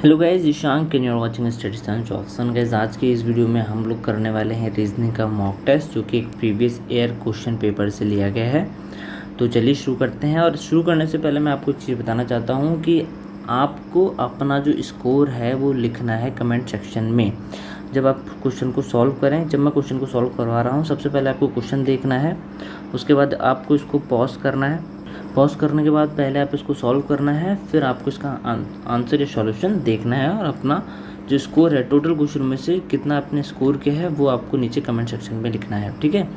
Hello guys, Ishank and you are watching study science option. Guys, आज की इस video में हम लोग करने वाले हैं रीजनिंग का मॉक टेस्ट, जो कि एक प्रीवियस ईयर क्वेश्चन पेपर से लिया गया है। तो चलिए शुरू करते हैं। और शुरू करने से पहले मैं आपको एक चीज़ बताना चाहता हूँ कि आपको अपना जो स्कोर है वो लिखना है कमेंट सेक्शन में जब आप क्वेश्चन को सॉल्व करें। जब मैं क्वेश्चन को सॉल्व करवा रहा हूँ, सबसे पहले आपको क्वेश्चन देखना है, उसके बाद आपको इसको पॉज करना है। पॉज करने के बाद पहले आप इसको सॉल्व करना है, फिर आपको इसका आंसर या सॉल्यूशन देखना है, और अपना जो स्कोर है टोटल क्वेश्चन में से कितना आपने स्कोर किया है वो आपको नीचे कमेंट सेक्शन में लिखना है, ठीक है।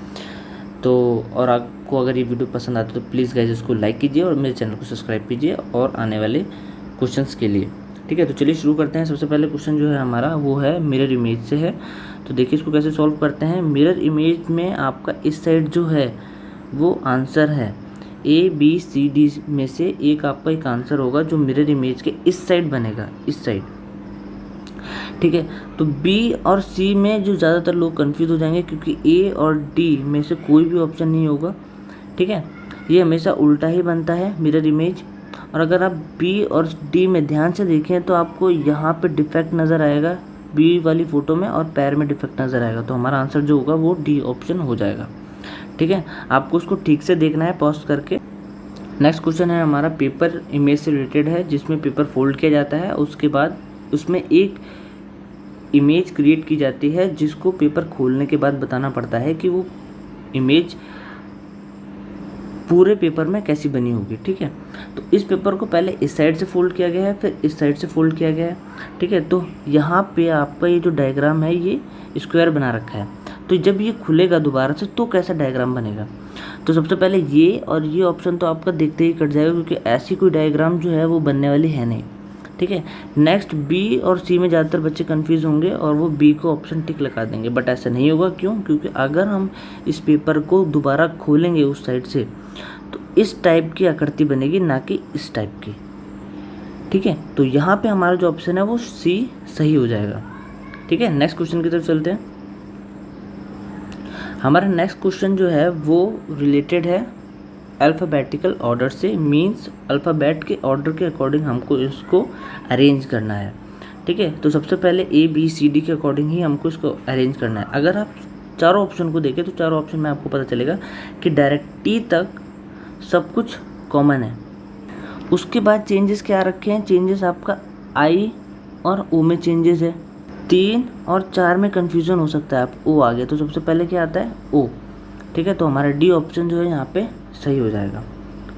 तो और आपको अगर ये वीडियो पसंद आता है तो प्लीज़ गाइस इसको लाइक कीजिए और मेरे चैनल को सब्सक्राइब कीजिए और आने वाले क्वेश्चंस के लिए, ठीक है। तो चलिए शुरू करते हैं। सबसे पहले क्वेश्चन जो है हमारा वो है मिरर इमेज से है। तो देखिए इसको कैसे सॉल्व करते हैं। मिरर इमेज में आपका इस साइड जो है वो आंसर है, ABCD में से एक आपका एक आंसर होगा जो मिरर इमेज के इस साइड बनेगा, इस साइड, ठीक है। तो B और C में जो ज़्यादातर लोग कंफ्यूज हो जाएंगे, क्योंकि A और D में से कोई भी ऑप्शन नहीं होगा, ठीक है। ये हमेशा उल्टा ही बनता है मिरर इमेज। और अगर आप B और D में ध्यान से देखें तो आपको यहाँ पे डिफेक्ट नज़र आएगा B वाली फ़ोटो में, और पैर में डिफेक्ट नज़र आएगा। तो हमारा आंसर जो होगा वो D ऑप्शन हो जाएगा, ठीक है। आपको उसको ठीक से देखना है पॉज करके। नेक्स्ट क्वेश्चन है हमारा पेपर इमेज से रिलेटेड है, जिसमें पेपर फोल्ड किया जाता है, उसके बाद उसमें एक इमेज क्रिएट की जाती है जिसको पेपर खोलने के बाद बताना पड़ता है कि वो इमेज पूरे पेपर में कैसी बनी होगी, ठीक है। तो इस पेपर को पहले इस साइड से फोल्ड किया गया है, फिर इस साइड से फोल्ड किया गया है, ठीक है। तो यहाँ पे आपका ये जो डायग्राम है ये स्क्वायर बना रखा है। तो जब ये खुलेगा दोबारा से तो कैसा डायग्राम बनेगा। तो सबसे पहले ये और ये ऑप्शन तो आपका देखते ही कट जाएगा, क्योंकि ऐसी कोई डायग्राम जो है वो बनने वाली है नहीं, ठीक है। नेक्स्ट B और C में ज़्यादातर बच्चे कंफ्यूज होंगे और वो B को ऑप्शन टिक लगा देंगे, बट ऐसा नहीं होगा। क्यों? क्योंकि अगर हम इस पेपर को दोबारा खोलेंगे उस साइड से तो इस टाइप की आकृति बनेगी, ना कि इस टाइप की, ठीक है। तो यहाँ पे हमारा जो ऑप्शन है वो C सही हो जाएगा, ठीक है। नेक्स्ट क्वेश्चन की तरफ चलते हैं। हमारा नेक्स्ट क्वेश्चन जो है वो रिलेटेड है अल्फ़ाबेटिकल ऑर्डर से, मींस अल्फ़ाबेट के ऑर्डर के अकॉर्डिंग हमको इसको अरेंज करना है, ठीक है। तो सबसे पहले ABCD के अकॉर्डिंग ही हमको इसको अरेंज करना है। अगर आप चारों ऑप्शन को देखें तो चारों ऑप्शन में आपको पता चलेगा कि डायरेक्ट T तक सब कुछ कॉमन है। उसके बाद चेंजेस क्या रखे हैं, चेंजेस आपका I और O में चेंजेस है। 3 और 4 में कन्फ्यूज़न हो सकता है, आप O आ गया तो सबसे पहले क्या आता है O, ठीक है। तो हमारा D ऑप्शन जो है यहाँ पे सही हो जाएगा,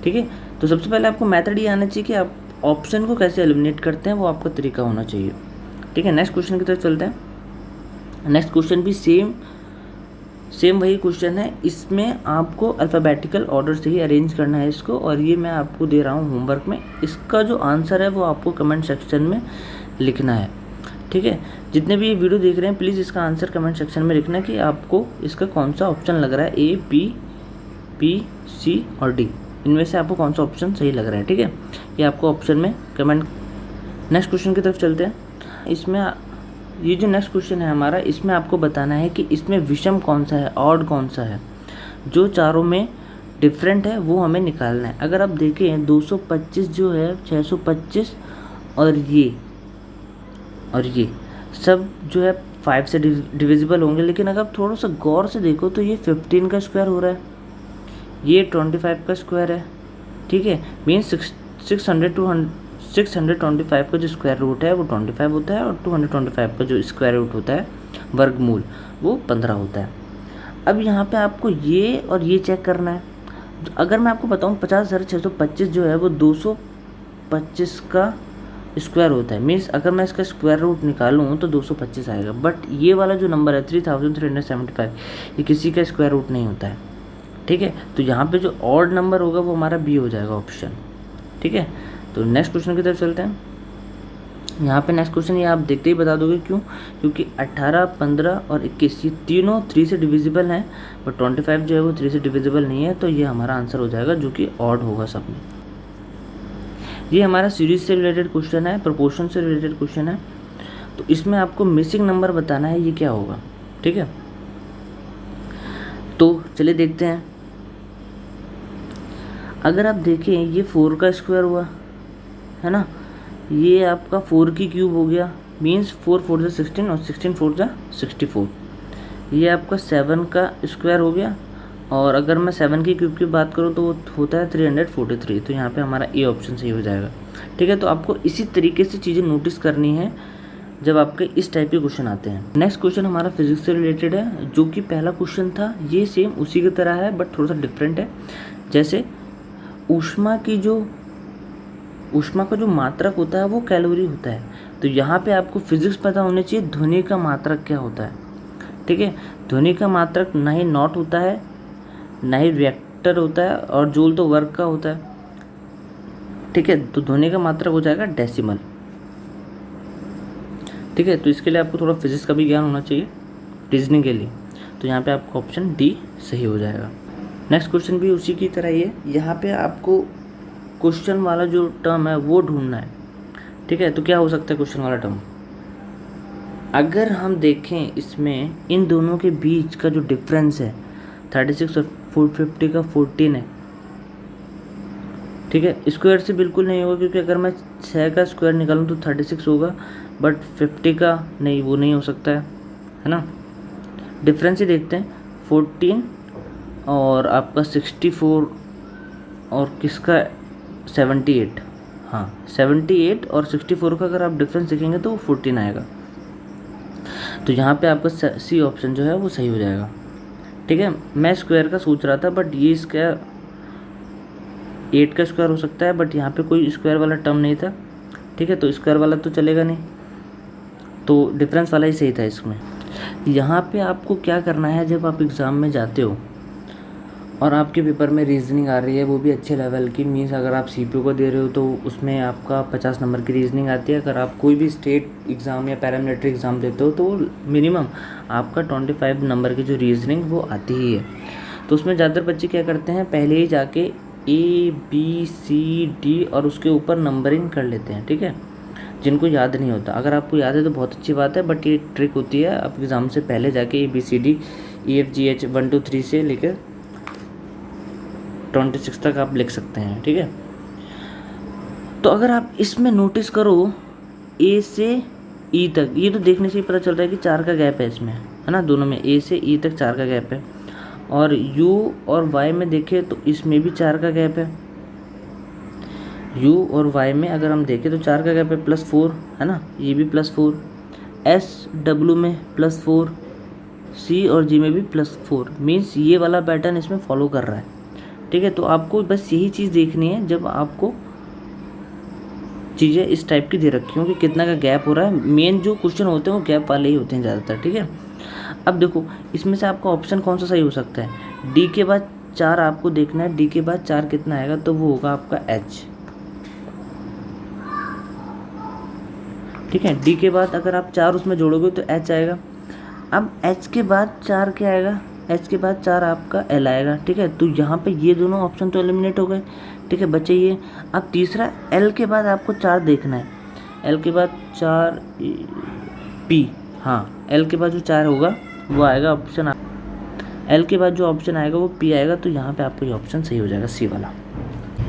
ठीक है। तो सबसे पहले आपको मेथड ये आना चाहिए कि आप ऑप्शन को कैसे एलिमिनेट करते हैं, वो आपका तरीका होना चाहिए, ठीक है। नेक्स्ट क्वेश्चन की तरफ चलते हैं। नेक्स्ट क्वेश्चन भी सेम वही क्वेश्चन है। इसमें आपको अल्फ़ाबेटिकल ऑर्डर से ही अरेंज करना है इसको, और ये मैं आपको दे रहा हूँ होमवर्क में। इसका जो आंसर है वो आपको कमेंट सेक्शन में लिखना है, ठीक है। जितने भी ये वीडियो देख रहे हैं प्लीज़ इसका आंसर कमेंट सेक्शन में लिखना कि आपको इसका कौन सा ऑप्शन लग रहा है, A, B, C और D, इनमें से आपको कौन सा ऑप्शन सही लग रहा है, ठीक है। ये आपको ऑप्शन में कमेंट। नेक्स्ट क्वेश्चन की तरफ चलते हैं। इसमें ये जो नेक्स्ट क्वेश्चन है हमारा, इसमें आपको बताना है कि इसमें विषम कौन सा है, ऑड कौन सा है। जो चारों में डिफरेंट है वो हमें निकालना है। अगर आप देखें 225 जो है, 625 और ये सब जो है 5 से डिविजिबल होंगे, लेकिन अगर आप थोड़ा सा गौर से देखो तो ये 15 का स्क्वायर हो रहा है, ये 25 का स्क्वायर है, ठीक है। मीन्स 625 का जो स्क्वायर रूट है वो 25 होता है, और 225 का जो स्क्वायर रूट होता है वर्गमूल वो 15 होता है। अब यहाँ पे आपको ये और ये चेक करना है। अगर मैं आपको बताऊँ 50,625 जो है वो 225 का स्क्वायर होता है, मीन्स अगर मैं इसका स्क्वायर रूट निकालूँ तो 225 आएगा। बट ये वाला जो नंबर है 3375, ये किसी का स्क्वायर रूट नहीं होता है, ठीक है। तो यहाँ पे जो ऑड नंबर होगा वो हमारा B हो जाएगा ऑप्शन, ठीक है। तो नेक्स्ट क्वेश्चन की तरफ चलते हैं। यहाँ पे नेक्स्ट क्वेश्चन ये आप देखते ही बता दोगे, क्यों? क्योंकि 18, 15 और 21 ये तीनों 3 से डिविजिबल हैं, बट 25 जो है वो 3 से डिविजिबल नहीं है। तो ये हमारा आंसर हो जाएगा जो कि ऑड होगा सब में। ये हमारा सीरीज से रिलेटेड क्वेश्चन है, प्रोपोर्शन से रिलेटेड क्वेश्चन है। तो इसमें आपको मिसिंग नंबर बताना है, ये क्या होगा, ठीक है। तो चलिए देखते हैं। अगर आप देखें ये 4 का स्क्वायर हुआ है ना, ये आपका 4 की क्यूब हो गया, मीन्स 4 4 जा 16 और 16 4 जा 64। ये आपका 7 का स्क्वायर हो गया, और अगर मैं 7 की क्यूब की बात करूँ तो वो होता है 343। तो यहाँ पे हमारा ए ऑप्शन सही हो जाएगा। ठीक है, तो आपको इसी तरीके से चीज़ें नोटिस करनी है जब आपके इस टाइप के क्वेश्चन आते हैं। नेक्स्ट क्वेश्चन हमारा फिजिक्स से रिलेटेड है, जो कि पहला क्वेश्चन था ये सेम उसी की तरह है बट थोड़ा सा डिफरेंट है। जैसे ऊष्मा का जो मात्रक होता है वो कैलोरी होता है, तो यहाँ पे आपको फिजिक्स पता होनी चाहिए ध्वनि का मात्रक क्या होता है। ठीक है, ध्वनि का मात्रक ना ही नॉट होता है, ना ही वेक्टर होता है, और जूल तो वर्ग का होता है। ठीक है, तो ध्वनि का मात्रक हो जाएगा डेसिमल। ठीक है, तो इसके लिए आपको थोड़ा फिजिक्स का भी ज्ञान होना चाहिए रीजनिंग के लिए। तो यहाँ पे आपका ऑप्शन डी सही हो जाएगा। नेक्स्ट क्वेश्चन भी उसी की तरह ही है। यहाँ पे आपको क्वेश्चन वाला जो टर्म है वो ढूंढना है। ठीक है, तो क्या हो सकता है क्वेश्चन वाला टर्म? अगर हम देखें इसमें इन दोनों के बीच का जो डिफरेंस है 36 और 450 का 14 है। ठीक है, स्क्वायर से बिल्कुल नहीं होगा, क्योंकि अगर मैं 6 का स्क्वायर निकालूं तो 36 होगा, बट 50 का नहीं, वो नहीं हो सकता है ना। डिफरेंस ही देखते हैं, 14 और आपका 64 और किसका 78। हाँ, 78 और 64 का अगर आप डिफरेंस देखेंगे तो वो 14 आएगा। तो यहाँ पे आपका सी ऑप्शन जो है वो सही हो जाएगा। ठीक है, मैं स्क्वायर का सोच रहा था, बट ये इसका 8 का स्क्वायर हो सकता है, बट यहाँ पे कोई स्क्वायर वाला टर्म नहीं था। ठीक है, तो स्क्वायर वाला तो चलेगा नहीं, तो डिफरेंस वाला ही सही था इसमें। यहाँ पे आपको क्या करना है, जब आप एग्ज़ाम में जाते हो और आपके पेपर में रीजनिंग आ रही है, वो भी अच्छे लेवल की, मीन्स अगर आप सीपीयू को दे रहे हो तो उसमें आपका 50 नंबर की रीजनिंग आती है। अगर आप कोई भी स्टेट एग्ज़ाम या पैरामिलिट्री एग्ज़ाम देते हो तो मिनिमम आपका 25 नंबर की जो रीजनिंग वो आती ही है। तो उसमें ज़्यादातर बच्चे क्या करते हैं, पहले ही जाके ABCD और उसके ऊपर नंबरिंग कर लेते हैं। ठीक है, जिनको याद नहीं होता। अगर आपको याद है तो बहुत अच्छी बात है, बट ये ट्रिक होती है, आप एग्ज़ाम से पहले जाके ABCD EFGH 1 2 3 से लेकर 26 तक आप लिख सकते हैं। ठीक है, तो अगर आप इसमें नोटिस करो A से E तक, ये तो देखने से ही पता चल रहा है कि 4 का गैप है इसमें, है ना। दोनों में A से E तक 4 का गैप है, और U और Y में देखें तो इसमें भी 4 का गैप है। U और Y में अगर हम देखें तो 4 का गैप है, +4 है ना, ये भी +4। SW में +4, C और G में भी +4, मीन्स ये वाला पैटर्न इसमें फॉलो कर रहा है। ठीक है, तो आपको बस यही चीज़ देखनी है जब आपको चीज़ें इस टाइप की दे रखी हों कि कितना का गैप हो रहा है। मेन जो क्वेश्चन होते हैं वो गैप वाले ही होते हैं ज़्यादातर। ठीक है, अब देखो इसमें से आपका ऑप्शन कौन सा सही हो सकता है। डी के बाद 4 आपको देखना है, डी के बाद 4 कितना आएगा, तो वो होगा आपका H। ठीक है, डी के बाद अगर आप 4 उसमें जोड़ोगे तो H आएगा। अब H के बाद 4 क्या आएगा, H के बाद 4 आपका L आएगा। ठीक है, तो यहाँ पे ये दोनों ऑप्शन तो एलिमिनेट हो गए। ठीक है, बचे ये। अब तीसरा L के बाद आपको 4 देखना है, L के बाद 4 P। हाँ, L के बाद जो 4 होगा वो आएगा ऑप्शन, L के बाद जो ऑप्शन आएगा वो P आएगा। तो यहाँ पे आपको ये ऑप्शन सही हो जाएगा, सी वाला।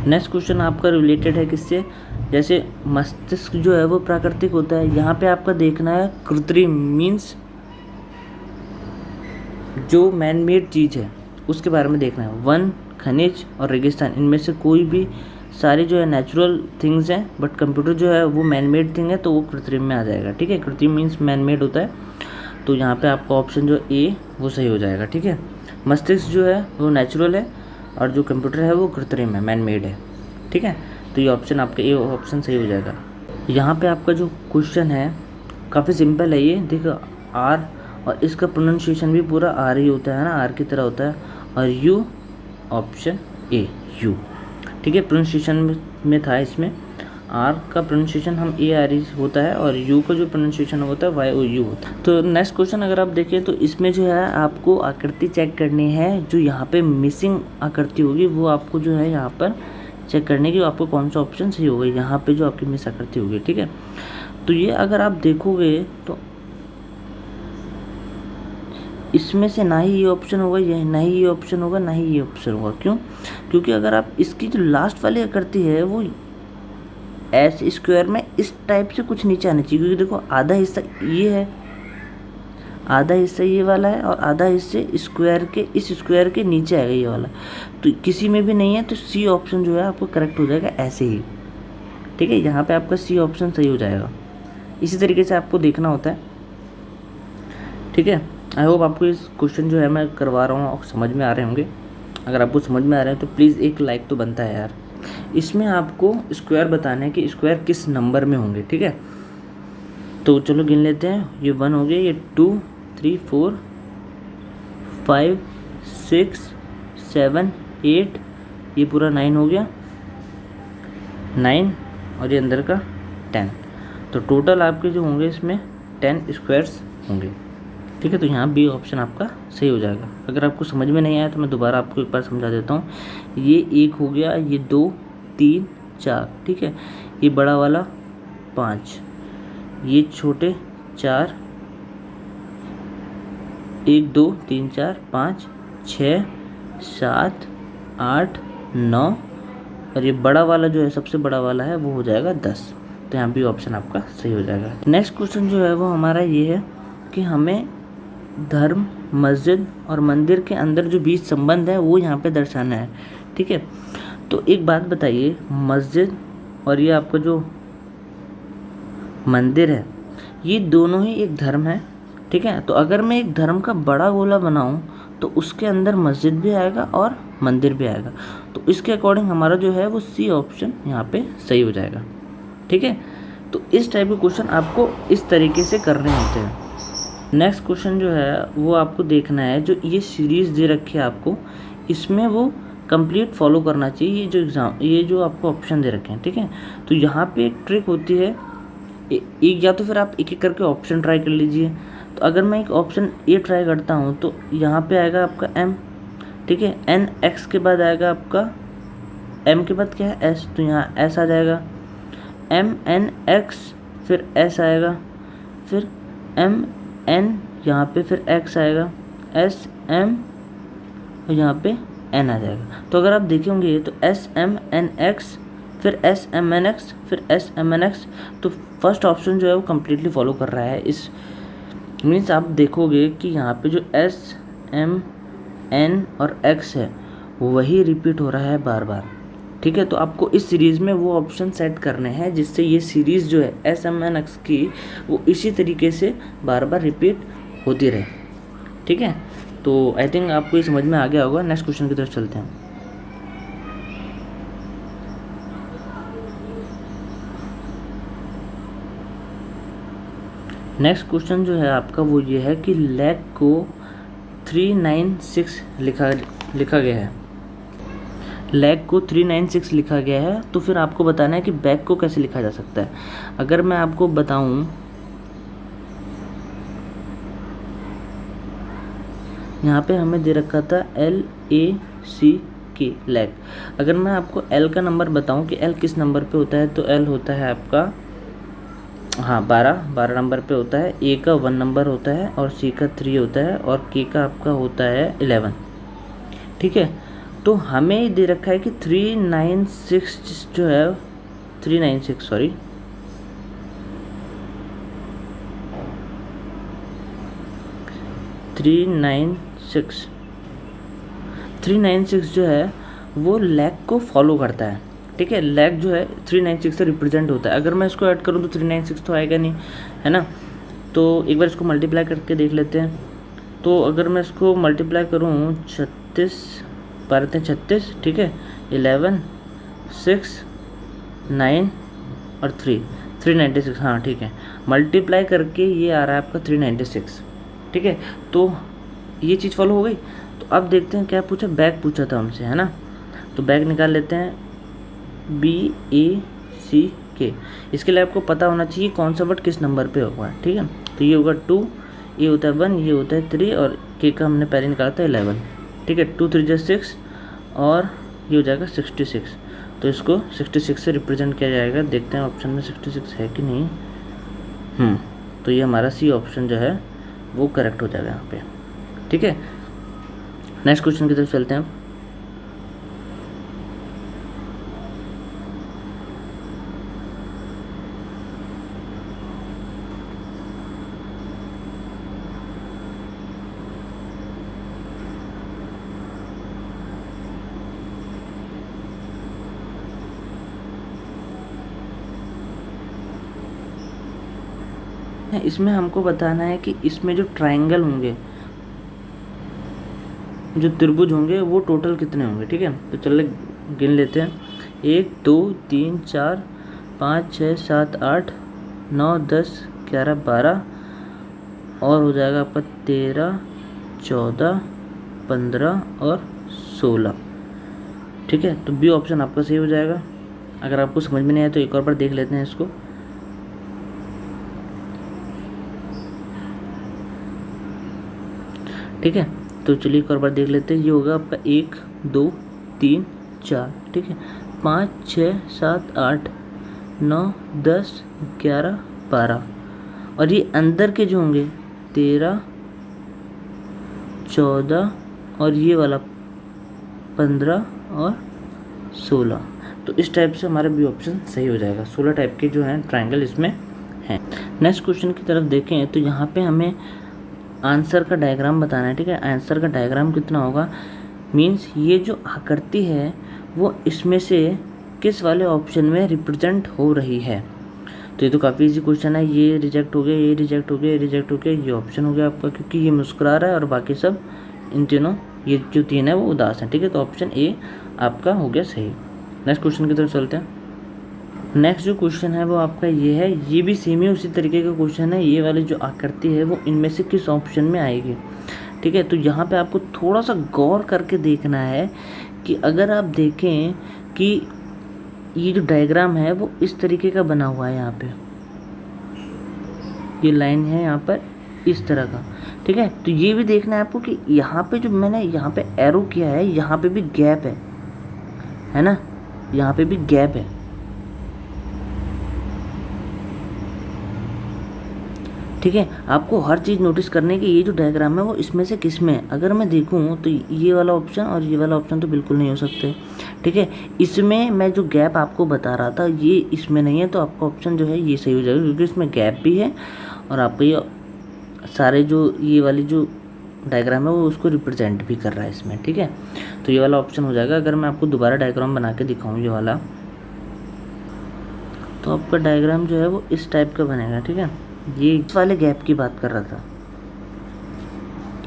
नेक्स्ट क्वेश्चन आपका रिलेटेड है किससे, जैसे मस्तिष्क जो है वो प्राकृतिक होता है। यहाँ पे आपका देखना है कृत्रिम, मीन्स जो मैन मेड चीज़ है उसके बारे में देखना है। वन, खनिज और रेगिस्तान, इनमें से कोई भी सारी जो है नेचुरल थिंग्स हैं, बट कंप्यूटर जो है वो मैन मेड थिंग है, तो वो कृत्रिम में आ जाएगा। ठीक है, कृत्रिम मीन्स मैन मेड होता है, तो यहाँ पे आपका ऑप्शन जो ए वो सही हो जाएगा। ठीक है, मस्तिष्क जो है वो नेचुरल है और जो कंप्यूटर है वो कृत्रिम है, मैन मेड है। ठीक है, तो ये ऑप्शन आपका ए ऑप्शन सही हो जाएगा। यहाँ पे आपका जो क्वेश्चन है काफ़ी सिंपल है। ये देखो आर, और इसका प्रोनाउंसिएशन भी पूरा आर ही होता है ना, आर की तरह होता है। और यू, ऑप्शन ए यू। ठीक है, प्रोनाउंसिएशन में था इसमें आर का प्रोनाउंसिएशन हम ए आर ही होता है, और यू का जो प्रोनाउंसिएशन होता है वाई ओ यू होता है। तो नेक्स्ट क्वेश्चन अगर आप देखें तो इसमें जो है आपको आकृति चेक करनी है। जो यहाँ पे मिसिंग आकृति होगी वो आपको जो है यहाँ पर चेक करने की, आपको कौन सा ऑप्शन सही होगा यहाँ पे जो आपकी मिस आकृति होगी। ठीक है, तो ये अगर आप देखोगे तो इसमें से ना ही ये ऑप्शन होगा, ये ना ही ये ऑप्शन होगा, ना ही ये ऑप्शन होगा। क्यों? क्योंकि अगर आप इसकी जो लास्ट वाली आकृति है वो एस स्क्वायर में इस टाइप से कुछ नीचे आना चाहिए, क्योंकि देखो आधा हिस्सा ये है, आधा हिस्सा ये वाला है और आधा हिस्से स्क्वायर के, इस स्क्वायर के नीचे आएगा ये वाला, तो किसी में भी नहीं है, तो सी ऑप्शन जो है आपको करेक्ट हो जाएगा ऐसे ही। ठीक है, यहाँ पे आपका सी ऑप्शन सही हो जाएगा। इसी तरीके से आपको देखना होता है। ठीक है, आई होप आपको इस क्वेश्चन जो है मैं करवा रहा हूँ समझ में आ रहे होंगे। अगर आपको समझ में आ रहे हैं तो प्लीज़ एक लाइक तो बनता है यार। इसमें आपको स्क्वायर बताना है कि स्क्वायर किस नंबर में होंगे। ठीक है, तो चलो गिन लेते हैं। ये 1 हो गया, ये 2 3 4 5 6 7 8, ये पूरा 9 हो गया, 9 और ये अंदर का 10। तो टोटल आपके जो होंगे इसमें 10 स्क्वायर्स होंगे। ठीक है, तो यहाँ बी ऑप्शन आपका सही हो जाएगा। अगर आपको समझ में नहीं आया तो मैं दोबारा आपको एक बार समझा देता हूँ। ये 1 हो गया, ये 2 3 4, ठीक है, ये बड़ा वाला 5, ये छोटे 4, 1 2 3 4 5 6 7 8 9, और ये बड़ा वाला जो है सबसे बड़ा वाला है वो हो जाएगा 10। तो यहाँ भी ऑप्शन आपका सही हो जाएगा। नेक्स्ट क्वेश्चन जो है वो हमारा ये है कि हमें धर्म, मस्जिद और मंदिर के अंदर जो बीच संबंध है वो यहाँ पे दर्शाना है। ठीक है, तो एक बात बताइए, मस्जिद और ये आपका जो मंदिर है ये दोनों ही एक धर्म है। ठीक है, तो अगर मैं एक धर्म का बड़ा गोला बनाऊं तो उसके अंदर मस्जिद भी आएगा और मंदिर भी आएगा। तो इसके अकॉर्डिंग हमारा जो है वो सी ऑप्शन यहाँ पे सही हो जाएगा। ठीक है, तो इस टाइप के क्वेश्चन आपको इस तरीके से करने होते हैं। नेक्स्ट क्वेश्चन जो है वो आपको देखना है, जो ये सीरीज़ दे रखी है आपको, इसमें वो कंप्लीट फॉलो करना चाहिए। ये जो आपको ऑप्शन दे रखे हैं। ठीक है, तो यहाँ पे एक ट्रिक होती है, एक या तो फिर आप एक एक करके ऑप्शन ट्राई कर लीजिए। तो अगर मैं एक ऑप्शन ए ट्राई करता हूँ तो यहाँ पे आएगा आपका एम। ठीक है, एन एक्स के बाद आएगा आपका एम के बाद क्या है एस, तो यहाँ एस आ जाएगा, एम एन एक्स फिर एस आएगा, फिर एम एन यहाँ पे फिर एक्स आएगा, एस एम और यहाँ पे एन आ जाएगा। तो अगर आप देखेंगे तो एस एम एन एक्स फिर एस एम एन एक्स फिर एस एम एन एक्स, तो फर्स्ट ऑप्शन जो है वो कम्प्लीटली फॉलो कर रहा है। इस मीन्स आप देखोगे कि यहाँ पे जो एस एम एन और एक्स है वही रिपीट हो रहा है बार बार। ठीक है, तो आपको इस सीरीज़ में वो ऑप्शन सेट करने हैं जिससे ये सीरीज़ जो है एस एम एन एक्स की वो इसी तरीके से बार बार रिपीट होती रहे। ठीक है, तो आई थिंक आपको ये समझ में आ गया होगा। नेक्स्ट क्वेश्चन की तरफ चलते हैं। नेक्स्ट क्वेश्चन जो है आपका वो ये है कि लेग को 396 लिखा गया है। लेग को 396 लिखा गया है, तो फिर आपको बताना है कि बैक को कैसे लिखा जा सकता है। अगर मैं आपको बताऊं, यहाँ पे हमें दे रखा था LACK लेग। अगर मैं आपको L का नंबर बताऊं कि L किस नंबर पे होता है, तो L होता है आपका 12 नंबर पे होता है, A का 1 नंबर होता है और C का 3 होता है और K का आपका होता है 11। ठीक है, तो हमें दे रखा है कि 396 जो है 396 जो है वो लेग को फॉलो करता है। ठीक है, लेग जो है 396 से रिप्रेजेंट होता है। अगर मैं इसको ऐड करूँ तो 396 तो आएगा नहीं, है ना। तो एक बार इसको मल्टीप्लाई करके देख लेते हैं। तो अगर मैं इसको मल्टीप्लाई करूँ 36 ठीक है, 11 6 9 और 396, हाँ ठीक है, मल्टीप्लाई करके ये आ रहा है आपका 396। ठीक है, तो ये चीज़ फॉलो हो गई। तो अब देखते हैं क्या पूछा, बैक पूछा था हमसे, है ना। तो बैक निकाल लेते हैं, BACK। इसके लिए आपको पता होना चाहिए कौन सा वर्ड किस नंबर पे होगा। ठीक है, तो ये होगा 2, ये होता है 1, ये होता है 3 और K का हमने पहले निकाला था 11। ठीक है, 2 3 6 और ये हो जाएगा 66। तो इसको 66 से रिप्रेजेंट किया जाएगा। देखते हैं ऑप्शन में 66 है कि नहीं। तो ये हमारा सी ऑप्शन जो है वो करेक्ट हो जाएगा यहाँ पे। ठीक है, नेक्स्ट क्वेश्चन की तरफ चलते हैं। इसमें हमको बताना है कि इसमें जो ट्रायंगल होंगे, जो त्रिभुज होंगे, वो टोटल कितने होंगे। ठीक है, तो चलिए गिन लेते हैं। 1 2 3 4 5 6 7 8 9 10 11 12 और हो जाएगा आपका 13 14 15 और 16। ठीक है, तो बी ऑप्शन आपका सही हो जाएगा। अगर आपको समझ में नहीं आया तो एक और बार देख लेते हैं इसको। ठीक है, तो चलिए एक और बार देख लेते हैं। ये होगा आपका 1 2 3 4। ठीक है, 5 6 7 8 9 10 11 12 और ये अंदर के जो होंगे 13 14 और ये वाला 15 और 16। तो इस टाइप से हमारा बी ऑप्शन सही हो जाएगा। 16 टाइप के जो हैं ट्रायंगल इसमें हैं। नेक्स्ट क्वेश्चन की तरफ देखें तो यहाँ पे हमें आंसर का डायग्राम बताना है। ठीक है, आंसर का डायग्राम कितना होगा, मीन्स ये जो आकृति है वो इसमें से किस वाले ऑप्शन में रिप्रेजेंट हो रही है। तो ये तो काफ़ी इजी क्वेश्चन है। ये रिजेक्ट हो गया, ये रिजेक्ट हो गया, ये रिजेक्ट हो गया, ये ऑप्शन हो गया आपका, क्योंकि ये मुस्कुरा रहा है और बाकी सब इन तीनों, ये जो 3 है वो उदास हैं। ठीक है, तो ऑप्शन ए आपका हो गया सही। नेक्स्ट क्वेश्चन की तरफ चलते हैं। नेक्स्ट जो क्वेश्चन है वो आपका ये है, ये भी सेम ही उसी तरीके का क्वेश्चन है। ये वाली जो आकृति है वो इनमें से किस ऑप्शन में आएगी। ठीक है, तो यहाँ पे आपको थोड़ा सा गौर करके देखना है कि अगर आप देखें कि ये जो डायग्राम है वो इस तरीके का बना हुआ है, यहाँ पे ये लाइन है यहाँ पर इस तरह का। ठीक है, तो ये भी देखना है आपको कि यहाँ पे जो मैंने यहाँ पे एरो किया है, यहाँ पे भी गैप है ना, यहाँ पे भी गैप है। ठीक है, आपको हर चीज़ नोटिस करने की, ये जो डायग्राम है वो इसमें से किस में है। अगर मैं देखूँ तो ये वाला ऑप्शन और ये वाला ऑप्शन तो बिल्कुल नहीं हो सकते। ठीक है, इसमें मैं जो गैप आपको बता रहा था ये इसमें नहीं है, तो आपका ऑप्शन जो है ये सही हो जाएगा, क्योंकि इसमें गैप भी है और आपको ये सारे जो ये वाली जो डायग्राम है वो उसको रिप्रेजेंट भी कर रहा है इसमें। ठीक है, तो ये वाला ऑप्शन हो जाएगा। अगर मैं आपको दोबारा डायग्राम बना के दिखाऊँ ये वाला, तो आपका डायग्राम जो है वो इस टाइप का बनेगा। ठीक है, ये इस वाले गैप की बात कर रहा था,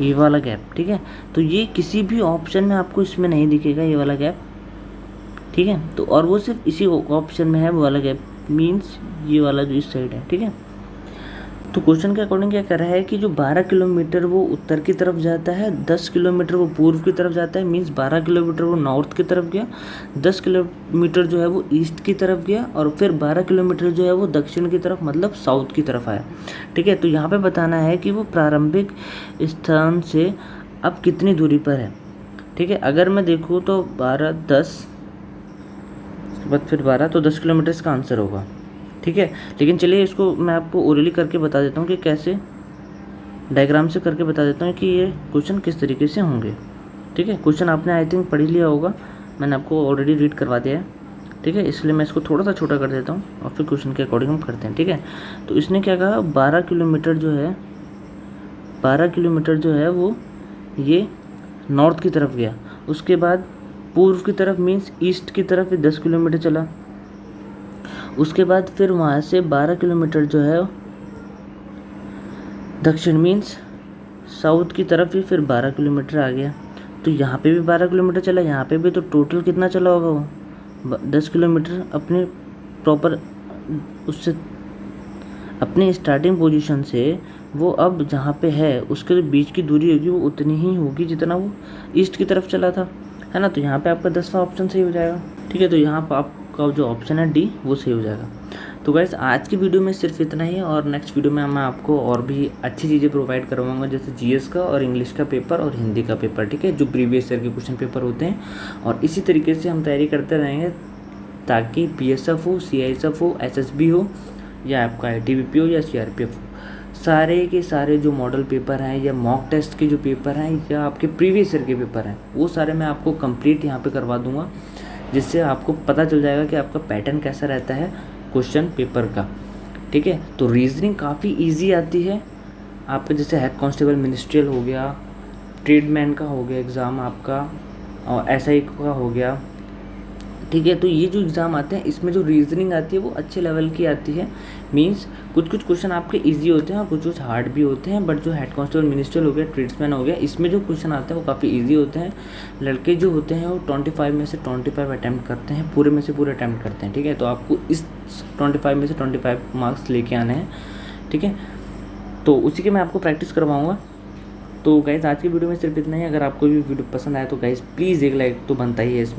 ये वाला गैप। ठीक है, तो ये किसी भी ऑप्शन में आपको इसमें नहीं दिखेगा ये वाला गैप। ठीक है, तो और वो सिर्फ इसी ऑप्शन में है वो वाला गैप, मीन्स ये वाला जो इस साइड है। ठीक है, तो क्वेश्चन के अकॉर्डिंग क्या कर रहा है कि जो 12 किलोमीटर वो उत्तर की तरफ जाता है, 10 किलोमीटर वो पूर्व की तरफ जाता है, मीन्स 12 किलोमीटर वो नॉर्थ की तरफ गया, 10 किलोमीटर जो है वो ईस्ट की तरफ गया और फिर 12 किलोमीटर जो है वो दक्षिण की तरफ मतलब साउथ की तरफ आया। ठीक है, तो यहाँ पे बताना है कि वो प्रारंभिक स्थान से अब कितनी दूरी पर है। ठीक है, अगर मैं देखूँ तो 12 10 उसके बाद फिर 12, तो 10 किलोमीटर इसका आंसर होगा। ठीक है, लेकिन चलिए इसको मैं आपको ओरली करके बता देता हूँ कि कैसे, डायग्राम से करके बता देता हूँ कि ये क्वेश्चन किस तरीके से होंगे। ठीक है, क्वेश्चन आपने आई थिंक पढ़ ही लिया होगा, मैंने आपको ऑलरेडी रीड करवा दिया है। ठीक है, इसलिए मैं इसको थोड़ा सा छोटा कर देता हूँ और फिर क्वेश्चन के अकॉर्डिंग हम करते हैं। ठीक है, तो इसने क्या कहा, 12 किलोमीटर जो है, 12 किलोमीटर जो है वो ये नॉर्थ की तरफ गया, उसके बाद पूर्व की तरफ मीन्स ईस्ट की तरफ 10 किलोमीटर चला, उसके बाद फिर वहाँ से 12 किलोमीटर जो है दक्षिण मीन्स साउथ की तरफ ही फिर 12 किलोमीटर आ गया। तो यहाँ पे भी 12 किलोमीटर चला, यहाँ पे भी, तो टोटल कितना चला होगा वो 10 किलोमीटर अपने प्रॉपर उससे अपने स्टार्टिंग पोजीशन से वो अब जहाँ पे है उसके जो बीच की दूरी होगी वो उतनी ही होगी जितना वो ईस्ट की तरफ चला था, है ना। तो यहाँ पे आपका 10वां ऑप्शन सही हो जाएगा। ठीक है, तो यहाँ पर आपका जो ऑप्शन है डी वो सही हो जाएगा। तो गाइस आज की वीडियो में सिर्फ इतना ही, और नेक्स्ट वीडियो में मैं आपको और भी अच्छी चीज़ें प्रोवाइड करवाऊंगा, जैसे जीएस का और इंग्लिश का पेपर और हिंदी का पेपर। ठीक है, जो प्रीवियस ईयर के क्वेश्चन पेपर होते हैं, और इसी तरीके से हम तैयारी करते रहेंगे ताकि पीएसएफ हो, सीआईएसएफ हो, एसएसबी हो, या आपका आईटीबीपी हो, या सीआरपीएफ हो, सारे के सारे जो मॉडल पेपर हैं या मॉक टेस्ट के जो पेपर हैं या आपके प्रीवियस ईयर के पेपर हैं, वो सारे मैं आपको कंप्लीट यहाँ पे करवा दूंगा, जिससे आपको पता चल जाएगा कि आपका पैटर्न कैसा रहता है क्वेश्चन पेपर का। ठीक है, तो रीजनिंग काफ़ी इजी आती है आपका, जैसे हेड कांस्टेबल मिनिस्ट्रियल हो गया, ट्रेडमैन का हो गया एग्ज़ाम आपका, और एसआई का हो गया, ठीक है। तो ये जो एग्ज़ाम आते हैं इसमें जो रीजनिंग आती है वो अच्छे लेवल की आती है। मींस कुछ कुछ क्वेश्चन आपके इजी होते हैं और कुछ कुछ हार्ड भी होते हैं, बट जो हेड कांस्टेबल मिनिस्टर हो गया, ट्रेड्समैन हो गया, इसमें जो क्वेश्चन आते हैं वो काफ़ी इजी होते हैं। लड़के जो होते हैं वो 25 में से 25 अटैम्प्ट करते हैं, पूरे में से पूरे अटैम्प्ट करते हैं। ठीक है, तो आपको इस 25 में से 25 मार्क्स लेके आने हैं। ठीक है, तो उसी के मैं आपको प्रैक्टिस करवाऊँगा। तो गाइज़ आज की वीडियो में सिर्फ इतना ही। अगर आपको भी वीडियो पसंद आया तो गाइज़ प्लीज़ एक लाइक तो बनता ही है इसमें।